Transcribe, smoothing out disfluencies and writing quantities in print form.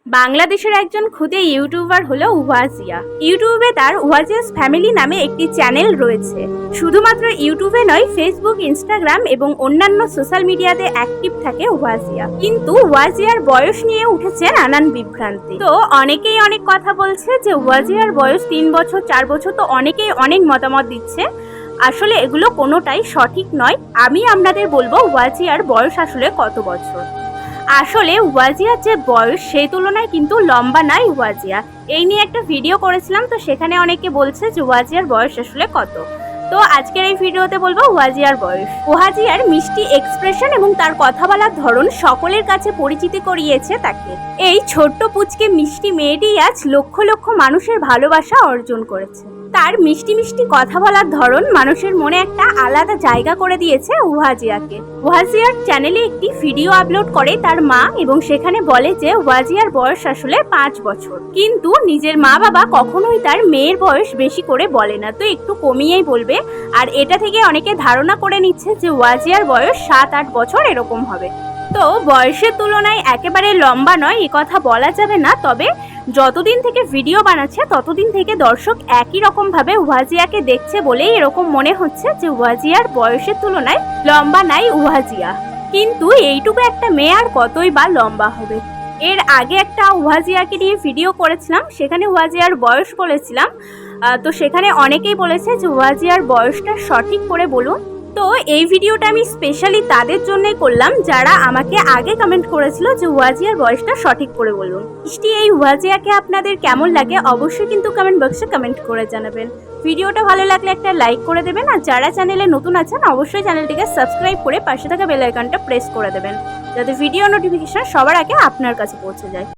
বাংলাদেশের একজন ক্ষুদে ইউটিউবার হলো ওয়াজিয়া। ইউটিউবে তার ওয়াজিয়াস ফ্যামিলি নামে একটি চ্যানেল রয়েছে। শুধুমাত্র ইউটিউবে নয়, ফেসবুক, ইনস্টাগ্রাম এবং অন্যান্য সোশ্যাল মিডিয়াতে অ্যাক্টিভ থাকে ওয়াজিয়া। কিন্তু ওয়াজিয়ার বয়স নিয়ে উঠেছে নানান বিভ্রান্তি। তো অনেকেই অনেক কথা বলছে যে ওয়াজিয়ার বয়স 3 বছর 4 বছর, তো অনেকেই অনেক মতামত দিচ্ছে। আসলে এগুলো কোনোটাই সঠিক নয়। আমি আপনাদের বলবো ওয়াজিয়ার বয়স আসলে কত বছর। আসলে ওয়াজিয়ার যে বয়স সেই তুলনায় কিন্তু লম্বা নয় ওয়াজিয়া। এই নিয়ে একটা ভিডিও করেছিলাম, তো সেখানে অনেকে বলছে যে ওয়াজিয়ার বয়স আসলে কত। তো আজকের এই ভিডিওতে বলবো ওয়াজিয়ার বয়স। ওয়াজিয়ার মিষ্টি এক্সপ্রেশন এবং তার কথা বলার ধরন সকলের কাছে পরিচিতি করিয়েছে তাকে। এই ছোট্ট পুচকে মিষ্টি মেয়েটি আজ লক্ষ লক্ষ মানুষের ভালোবাসা অর্জন করেছে। তার মিষ্টি মিষ্টি কথা বলার ধরন মানুষের মনে একটা আলাদা জায়গা করে দিয়েছে ওয়াজিয়াকে। ওয়াজিয়ার চ্যানেলে একটি ভিডিও আপলোড করে তার মা, এবং সেখানে বলে যে ওয়াজিয়ার বয়স আসলে 5 বছর। কিন্তু নিজের মা বাবা কখনোই তার মেয়ের বয়স বেশি করে বলে না, তো একটু কমিয়েই বলবে। আর এটা থেকে অনেকে ধারণা করে নিচ্ছে যে ওয়াজিয়ার বয়স 7-8 বছর এরকম হবে। তো বয়সের তুলনায় একেবারে লম্বা নয় এ কথা বলা যাবে না, তবে যতদিন থেকে ভিডিও বানাচ্ছে ততদিন থেকে দর্শক একই রকম ভাবে ওয়াজিয়াকে দেখছে বলেই এরকম মনে হচ্ছে যে ওয়াজিয়ার বয়সের তুলনায় লম্বা নাই ওয়াজিয়া। কিন্তু এইটুকু একটা মেয়ে আর কতই বা লম্বা হবে। এর আগে একটা ওয়াজিয়াকে নিয়ে ভিডিও করেছিলাম, সেখানে ওয়াজিয়ার বয়স বলেছিলাম। তো সেখানে অনেকেই বলেছে যে ওয়াজিয়ার বয়সটা সঠিক করে বলুন। তো এই ভিডিওটা আমি স্পেশালি তাদের জন্যই করলাম যারা আমাকে আগে কমেন্ট করেছিল যে ওয়াজিয়ার বয়সটা সঠিক করে বলুন। মিষ্টি এই ওয়াজিয়াকে আপনাদের কেমন লাগে অবশ্যই কিন্তু কমেন্ট বক্সে কমেন্ট করে জানাবেন। ভিডিওটা ভালো লাগলে একটা লাইক করে দেবেন, আর যারা চ্যানেলে নতুন আছেন অবশ্যই চ্যানেলটিকে সাবস্ক্রাইব করে পাশে থাকা বেল আইকনটা প্রেস করে দেবেন, যাতে ভিডিও নোটিফিকেশন সবার আগে আপনার কাছে পৌঁছে যায়।